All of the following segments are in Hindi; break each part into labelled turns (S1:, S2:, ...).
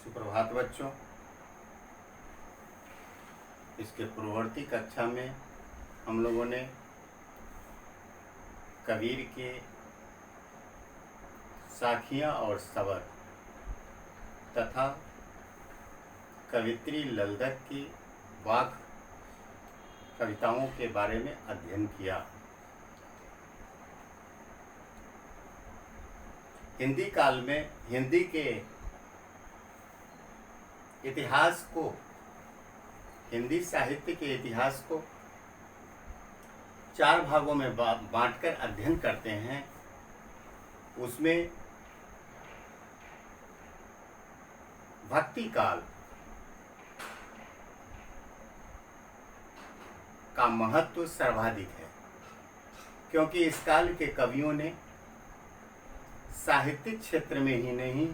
S1: सुप्रभात बच्चों। इसके पूर्ववर्ती कक्षा में हम लोगों ने कबीर के साखियाँ और सबर तथा कवित्री ललदक की वाक कविताओं के बारे में अध्ययन किया। हिंदी काल में हिंदी के इतिहास को, हिंदी साहित्य के इतिहास को 4 भागों में बांटकर अध्ययन करते हैं। उसमें भक्ति काल का महत्व सर्वाधिक है, क्योंकि इस काल के कवियों ने साहित्यिक क्षेत्र में ही नहीं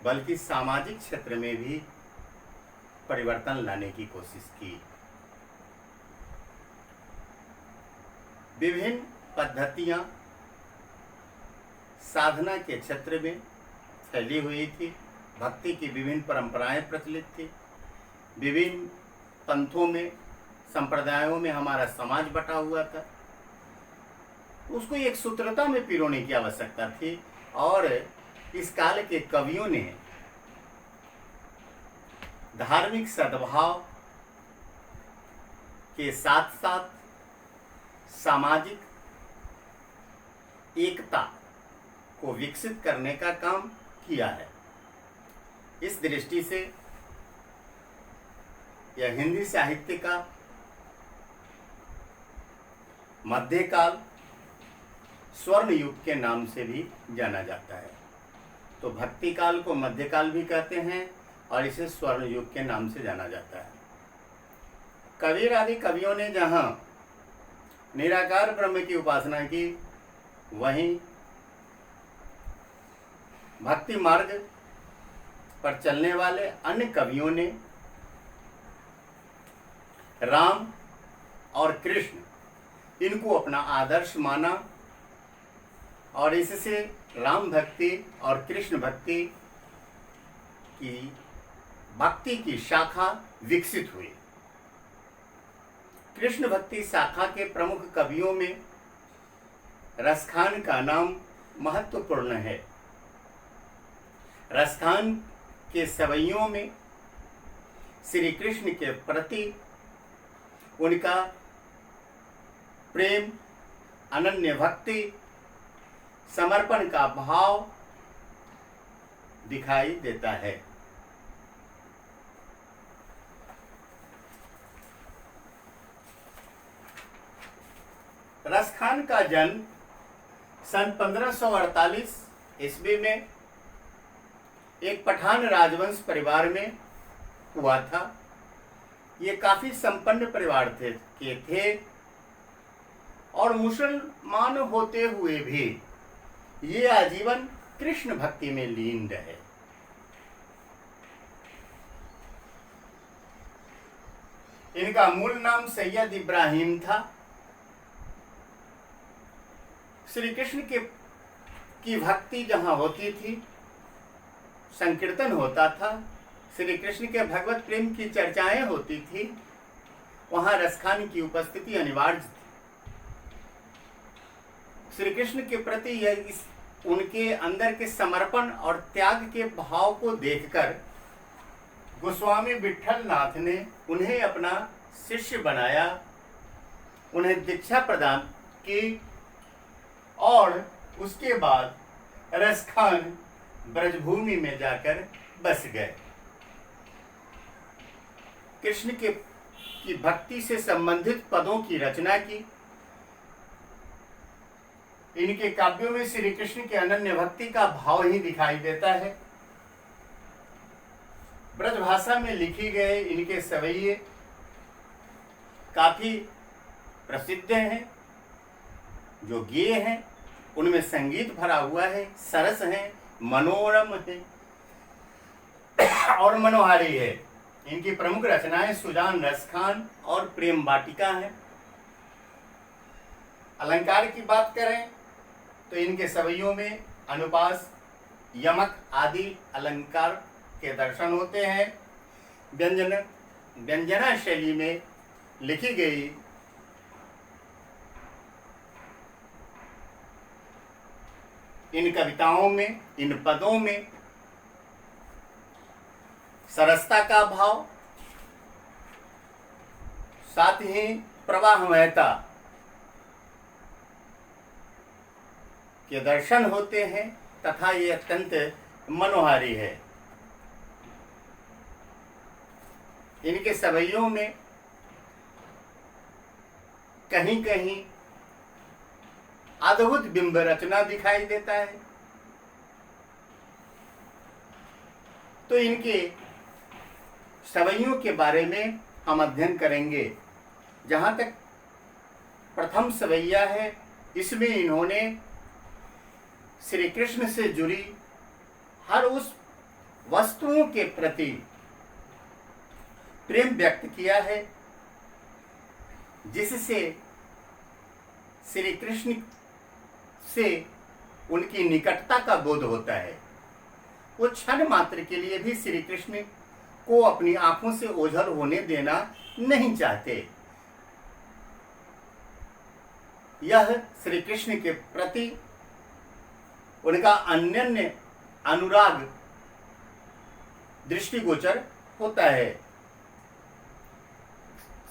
S1: बल्कि सामाजिक क्षेत्र में भी परिवर्तन लाने की कोशिश की। विभिन्न पद्धतियां साधना के क्षेत्र में फैली हुई थी। भक्ति की विभिन्न परंपराएं प्रचलित थी। विभिन्न पंथों में, संप्रदायों में हमारा समाज बटा हुआ था। उसको एक सूत्रता में पिरोने की आवश्यकता थी और इस काल के कवियों ने धार्मिक सद्भाव के साथ साथ सामाजिक एकता को विकसित करने का काम किया है। इस दृष्टि से यह हिंदी साहित्य का मध्यकाल स्वर्ण युग के नाम से भी जाना जाता है। तो भक्ति काल को मध्यकाल भी कहते हैं और इसे स्वर्ण युग के नाम से जाना जाता है। कबीर आदि कवियों ने जहाँ निराकार ब्रह्म की उपासना की, वहीं भक्ति मार्ग पर चलने वाले अन्य कवियों ने राम और कृष्ण इनको अपना आदर्श माना और इससे राम भक्ति और कृष्ण भक्ति की शाखा विकसित हुई। कृष्ण भक्ति शाखा के प्रमुख कवियों में रसखान का नाम महत्वपूर्ण है। रसखान के सवैयों में श्री कृष्ण के प्रति उनका प्रेम, अनन्य भक्ति, समर्पण का भाव दिखाई देता है। रसखान का जन्म सन 1548 ईस्वी में एक पठान राजवंश परिवार में हुआ था। ये काफी संपन्न परिवार के थे और मुसलमान होते हुए भी ये आजीवन कृष्ण भक्ति में लीन रहे। इनका मूल नाम सैयद इब्राहिम था। श्री कृष्ण की भक्ति जहां होती थी, संकीर्तन होता था, श्री कृष्ण के भगवत प्रेम की चर्चाएं होती थी, वहां रसखान की उपस्थिति अनिवार्य थी। श्री कृष्ण के प्रति उनके अंदर के समर्पण और त्याग के भाव को देखकर गोस्वामी विट्ठल नाथ ने उन्हें अपना शिष्य बनाया, उन्हें दीक्षा प्रदान की और उसके बाद रसखान ब्रजभूमि में जाकर बस गए। कृष्ण की भक्ति से संबंधित पदों की रचना की। इनके काव्यों में श्री कृष्ण के अनन्य भक्ति का भाव ही दिखाई देता है। ब्रज भाषा में लिखी गए इनके सवैये काफी प्रसिद्ध हैं। जो गेय हैं उनमें संगीत भरा हुआ है, सरस हैं, मनोरम है और मनोहारी है। इनकी प्रमुख रचनाएं सुजान, रसखान और प्रेम वाटिका हैं। अलंकार की बात करें तो इनके सवैयों में अनुपास, यमक आदि अलंकार के दर्शन होते हैं। व्यंजना शैली में लिखी गई इन कविताओं में, इन पदों में सरसता का भाव, साथ ही प्रवाहमयता के दर्शन होते हैं तथा ये अत्यंत मनोहारी है। इनके सवैयों में कहीं कहीं अद्भुत बिंब रचना दिखाई देता है। तो इनके सवैयों के बारे में हम अध्ययन करेंगे। जहां तक प्रथम सवैया है, इसमें इन्होंने श्री कृष्ण से जुड़ी हर उस वस्तुओं के प्रति प्रेम व्यक्त किया है जिससे श्री कृष्ण से उनकी निकटता का बोध होता है। वो क्षण मात्र के लिए भी श्री कृष्ण को अपनी आंखों से ओझल होने देना नहीं चाहते। यह श्री कृष्ण के प्रति उनका अनन्य अनुराग दृष्टिगोचर होता है।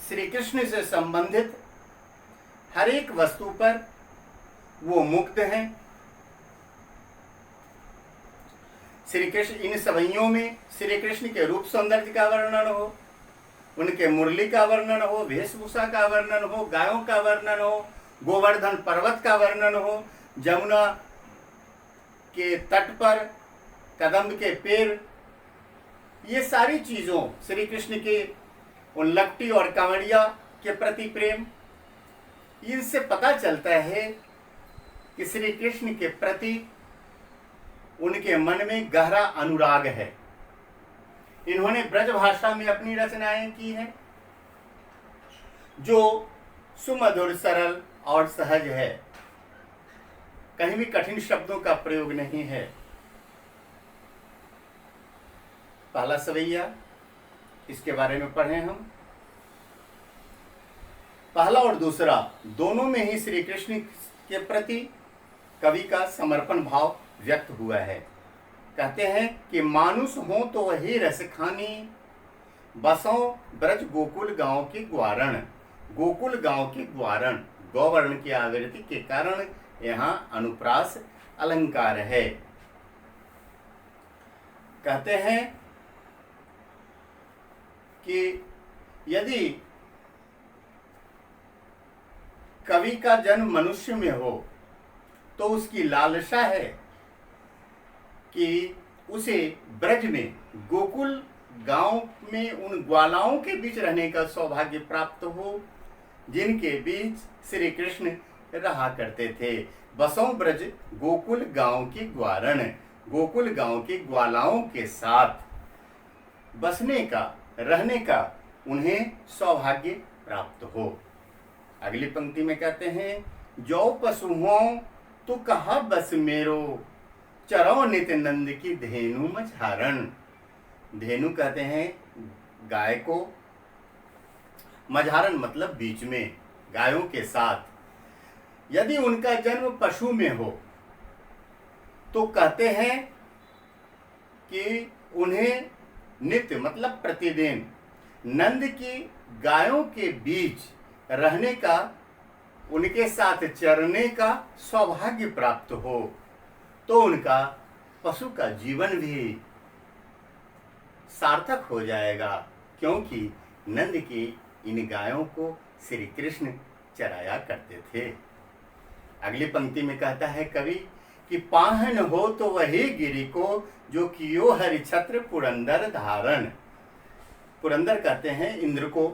S1: श्री कृष्ण से संबंधित हर एक वस्तु पर वो मुक्त हैं। श्री कृष्ण, इन सवैयों में श्री कृष्ण के रूप सौंदर्य का वर्णन हो, उनके मुरली का वर्णन हो, वेशभूषा का वर्णन हो, गायों का वर्णन हो, गोवर्धन पर्वत का वर्णन हो, जमुना के तट पर कदम्ब के पेड़, ये सारी चीजों श्री कृष्ण के उन लकटी और कांवड़िया के प्रति प्रेम, इनसे पता चलता है कि श्री कृष्ण के प्रति उनके मन में गहरा अनुराग है। इन्होंने ब्रज भाषा में अपनी रचनाएं की हैं जो सुमधुर, सरल और सहज है। कहीं भी कठिन शब्दों का प्रयोग नहीं है। पहला सवैया, इसके बारे में पढ़ें हम। पहला और दूसरा दोनों में ही श्री कृष्ण के प्रति कवि का समर्पण भाव व्यक्त हुआ है। कहते हैं कि मानुष हो तो वही रस खानी, बसों ब्रज गोकुल गांव के ग्वारण। गोकुल गांव के ग्वारण, गौवर्ण की आवृत्ति के कारण यहाँ अनुप्रास अलंकार है। कहते हैं कि यदि कवि का जन्म मनुष्य में हो तो उसकी लालसा है कि उसे ब्रज में, गोकुल गांव में उन ग्वालाओं के बीच रहने का सौभाग्य प्राप्त हो जिनके बीच श्री कृष्ण रहा करते थे। बसों ब्रज गोकुल गांव की ग्वारण, गोकुल गांव की ग्वालाओं के साथ बसने का, रहने का उन्हें सौभाग्य प्राप्त हो। अगली पंक्ति में कहते हैं, जो पशु हो तो कहा बस मेरो, चरो नित नंद की धेनु मझारण। धेनु कहते हैं गाय को, मझारण मतलब बीच में, गायों के साथ। यदि उनका जन्म पशु में हो तो कहते हैं कि उन्हें नित्य मतलब प्रतिदिन नंद की गायों के बीच रहने का, उनके साथ चरने का सौभाग्य प्राप्त हो, तो उनका पशु का जीवन भी सार्थक हो जाएगा, क्योंकि नंद की इन गायों को श्री कृष्ण चराया करते थे। अगली पंक्ति में कहता है कवि कि पाहन हो तो वही गिरि को, जो कियो हरि छत्र पुरंदर धारण। पुरंदर कहते हैं इंद्र को।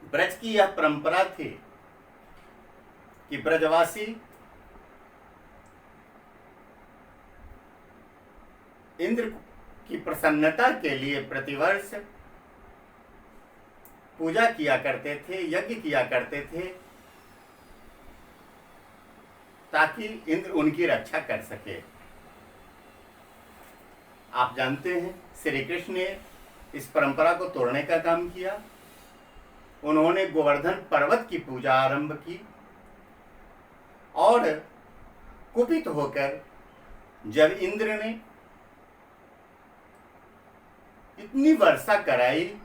S1: ब्रज की यह परंपरा थी कि ब्रजवासी इंद्र की प्रसन्नता के लिए प्रतिवर्ष पूजा किया करते थे, यज्ञ किया करते थे, ताकि इंद्र उनकी रक्षा कर सके। आप जानते हैं श्री कृष्ण ने इस परंपरा को तोड़ने का काम किया। उन्होंने गोवर्धन पर्वत की पूजा आरंभ की और कुपित होकर जब इंद्र ने इतनी वर्षा कराई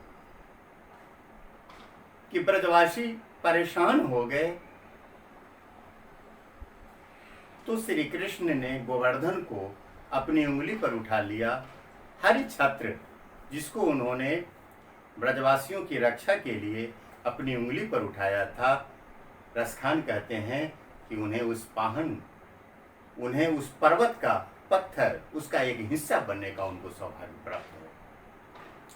S1: कि ब्रजवासी परेशान हो गए, तो श्री कृष्ण ने गोवर्धन को अपनी उंगली पर उठा लिया। हरि छत्र जिसको उन्होंने ब्रजवासियों की रक्षा के लिए अपनी उंगली पर उठाया था, रसखान कहते हैं कि उन्हें उस पर्वत का पत्थर, उसका एक हिस्सा बनने का उनको सौभाग्य प्राप्त हो।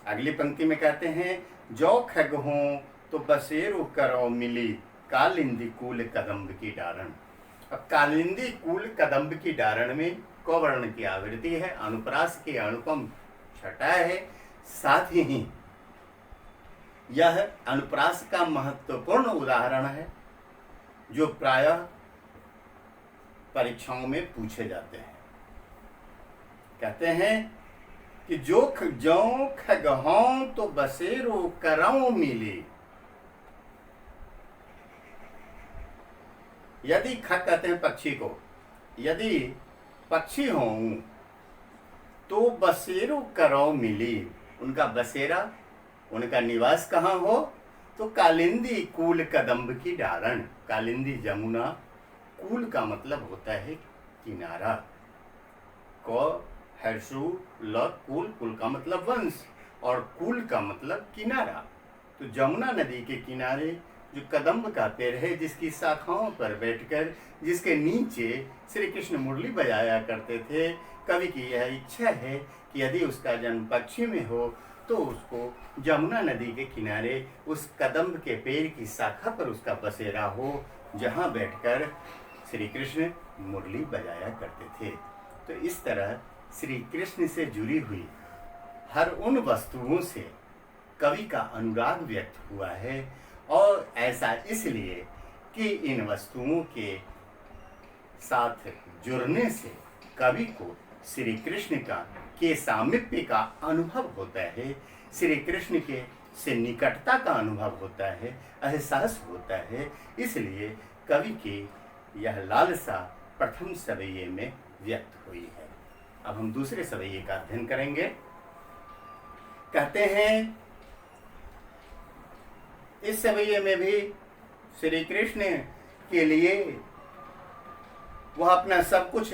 S1: अगली पंक्ति में कहते हैं, जो खग हों तो बसेरो करो मिली, कालिंदी कूल कदम्ब की डारण। अब कालिंदी कूल कदम्ब की डारण में कौवर्ण की आवृत्ति है, अनुप्रास की अनुपम छटा है। साथ ही यह अनुप्रास का महत्वपूर्ण उदाहरण है जो प्रायः परीक्षाओं में पूछे जाते हैं। कहते हैं कि जो खगहों तो बसेरो करौ मिली। यदि खग कहते हैं पक्षी को, यदि पक्षी हों तो बसेरो करौ मिली, उनका बसेरा, उनका निवास कहाँ हो, तो कालिंदी कूल कदम्ब की डारण। कालिंदी जमुना, कूल का मतलब होता है किनारा, को हर्षु ल कूल, कुल का मतलब वंश और कूल का मतलब किनारा। तो जमुना नदी के किनारे जो कदम्ब का पेड़ है, जिसकी शाखाओं पर बैठकर, जिसके नीचे श्री कृष्ण मुरली बजाया करते थे, कवि की यह इच्छा है कि यदि उसका जन्म पक्षी में हो तो उसको जमुना नदी के किनारे उस कदम्ब के पेड़ की शाखा पर उसका बसेरा हो, जहाँ बैठकर श्री कृष्ण मुरली बजाया करते थे। तो इस तरह श्री कृष्ण से जुड़ी हुई हर उन वस्तुओं से कवि का अनुराग व्यक्त हुआ है, और ऐसा इसलिए कि इन वस्तुओं के साथ जुड़ने से कवि को श्री कृष्ण के सामीप्य का अनुभव होता है, श्री कृष्ण के से निकटता का अनुभव होता है, एहसास होता है। इसलिए कवि की यह लालसा प्रथम सवैये में व्यक्त हुई है। अब हम दूसरे सवैये का अध्ययन करेंगे। कहते हैं इस सवैये में भी श्री कृष्ण के लिए वह अपना सब कुछ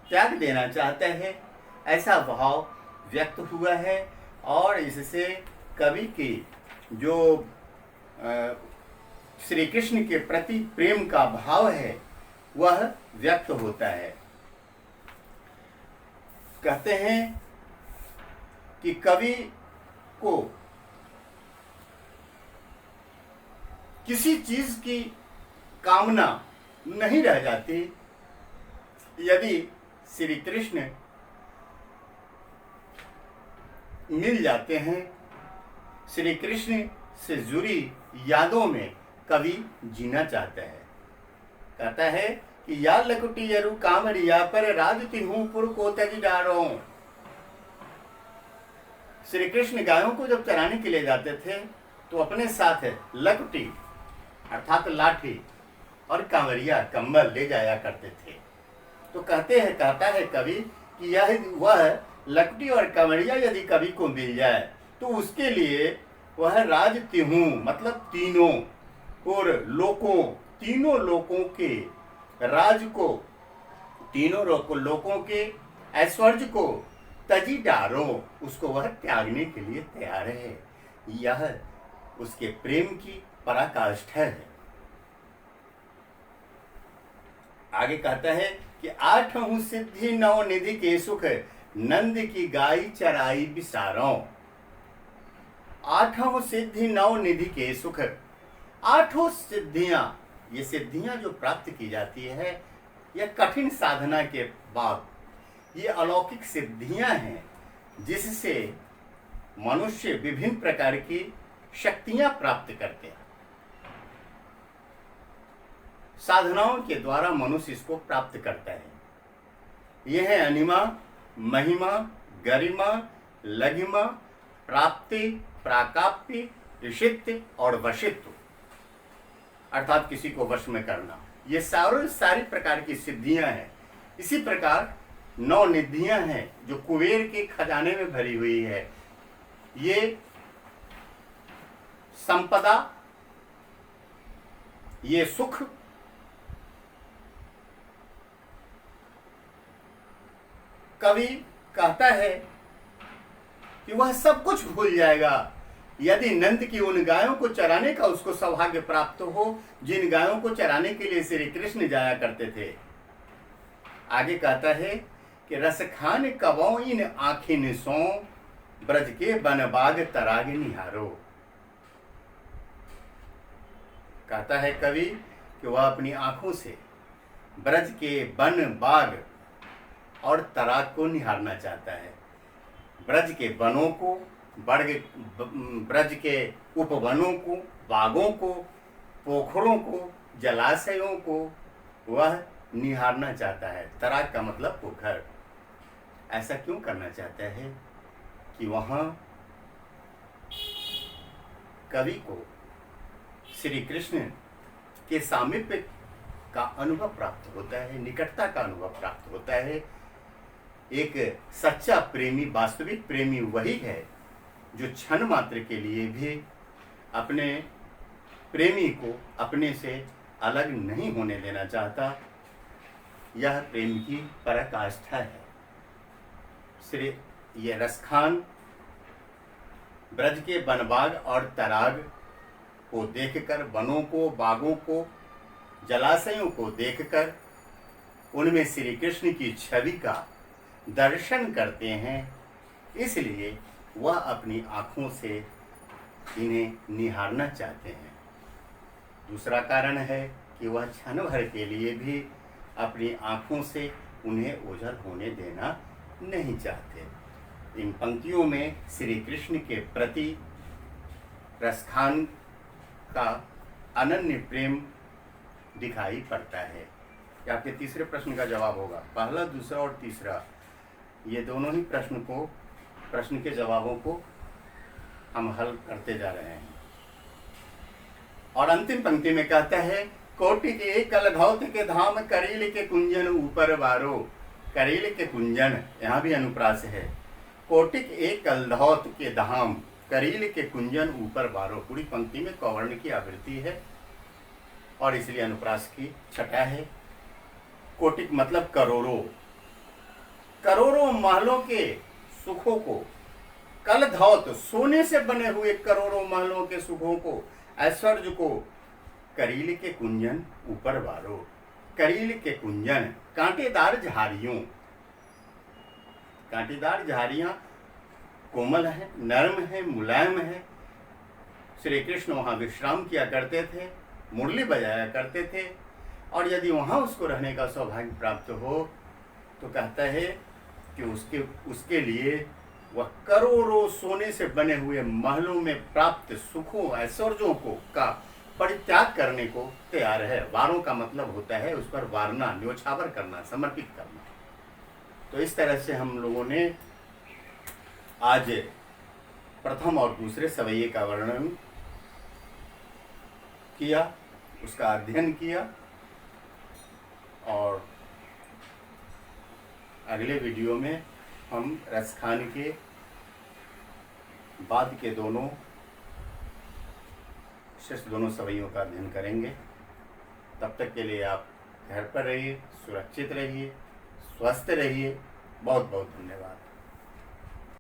S1: त्याग देना चाहता है, ऐसा भाव व्यक्त हुआ है, और इससे कवि की जो श्री कृष्ण के प्रति प्रेम का भाव है वह व्यक्त होता है। कहते हैं कि कवि को किसी चीज की कामना नहीं रह जाती यदि श्री कृष्ण मिल जाते हैं। श्री कृष्ण से जुड़ी यादों में कवि जीना चाहता है। कहता है कि या लकुटी यरु कामरिया पर राजती हूं पुर को तजी डारो। श्री कृष्ण गायों को जब चराने के लिए जाते थे तो अपने साथ लकुटी अर्थात लाठी और कांवरिया कंबल ले जाया करते थे। तो कहता है कवि कि यह वह लकड़ी और कंवरिया यदि कवि को मिल जाए तो उसके लिए वह राज तिहूं मतलब तीनों और लोकों, तीनों लोकों के राज को, तीनों लोकों के ऐश्वर्य को तजी डारो, उसको वह त्यागने के लिए तैयार है। यह उसके प्रेम की पराकाष्ठा है। आगे कहता है कि आठहु सिद्धि नौ निधि के सुख, नंद की गाय चराई बिसारों। आठों सिद्धि नौ निधि के सुख, आठों सिद्धियां, ये सिद्धियां जो प्राप्त की जाती है यह कठिन साधना के बाद, ये अलौकिक सिद्धियां हैं जिससे मनुष्य विभिन्न प्रकार की शक्तियां प्राप्त करते हैं। साधनाओं के द्वारा मनुष्य इसको प्राप्त करता है। यह है अनिमा, महिमा, गरिमा, लघिमा, प्राप्ति, प्राकाप्य, ऋषित्व और वशित्व, अर्थात किसी को वश में करना, ये सारी प्रकार की सिद्धियां हैं। इसी प्रकार 9 निधियां हैं जो कुबेर के खजाने में भरी हुई है। ये संपदा, ये सुख, कवि कहता है कि वह सब कुछ भूल जाएगा यदि नंद की उन गायों को चराने का उसको सौभाग्य प्राप्त हो जिन गायों को चराने के लिए श्री कृष्ण जाया करते थे। आगे कहता है कि रस खान कबौ इन आखिन सो, ब्रज के बन बाग तराग निहारो। कहता है कवि कि वह अपनी आंखों से ब्रज के वन, बाग और तराग को निहारना चाहता है। ब्रज के वनों को, ब्रज के उपवनों को, बागों को, पोखरों को, जलाशयों को वह निहारना चाहता है। तराग का मतलब पोखर। ऐसा क्यों करना चाहता है कि वहाँ कवि को श्री कृष्ण के सामीप्य का अनुभव प्राप्त होता है, निकटता का अनुभव प्राप्त होता है। एक सच्चा प्रेमी, वास्तविक प्रेमी वही है जो क्षण मात्र के लिए भी अपने प्रेमी को अपने से अलग नहीं होने देना चाहता। यह प्रेम की पराकाष्ठा है। श्री ये रसखान ब्रज के वनबाग और तराग को देखकर, वनों को, बागों को, जलाशयों को देखकर उनमें श्री कृष्ण की छवि का दर्शन करते हैं, इसलिए वह अपनी आँखों से इन्हें निहारना चाहते हैं। दूसरा कारण है कि वह क्षण भर के लिए भी अपनी आँखों से उन्हें ओझल होने देना नहीं चाहते। इन पंक्तियों में श्री कृष्ण के प्रति रसखान का अनन्य प्रेम दिखाई पड़ता है। क्या आपके तीसरे प्रश्न का जवाब होगा? पहला, दूसरा और तीसरा, ये दोनों ही प्रश्न के जवाबों को हम हल करते जा रहे हैं। और अंतिम पंक्ति में कहता है, कोटि के एक कलधौत के धाम, करील के कुंजन ऊपर बारो। करील के कुंजन, यहाँ भी अनुप्रास है। कोटि के एक कलधौत के धाम, करील के कुंजन ऊपर बारो। पूरी पंक्ति में कौवर्ण की आवृत्ति है और इसलिए अनुप्रास की छटा है। कोटिक मतलब करोड़ों, करोड़ों महलों के सुखों को, कलधौत सोने से बने हुए करोड़ों महलों के सुखों को, ऐश्वर्य को करील के कुंजन ऊपर बारो। करील के कुंजन, कांटेदार झाड़ियों, कांटेदार झाड़ियां कोमल हैं, नरम हैं, मुलायम हैं। श्री कृष्ण वहाँ विश्राम किया करते थे, मुरली बजाया करते थे, और यदि वहाँ उसको रहने का सौभाग्य प्राप्त हो तो कहता है कि उसके लिए वह करोड़ों सोने से बने हुए महलों में प्राप्त सुखों, ऐश्वर्यों को का परित्याग करने को तैयार है। वारों का मतलब होता है उस पर वारना, न्योछावर करना, समर्पित करना। तो इस तरह से हम लोगों ने आज प्रथम और दूसरे सवैये का वर्णन किया, उसका अध्ययन किया, और अगले वीडियो में हम रसखान के बाद के शेष दोनों सवैयों का अध्ययन करेंगे। तब तक के लिए आप घर पर रहिए, सुरक्षित रहिए, स्वस्थ रहिए। बहुत बहुत धन्यवाद।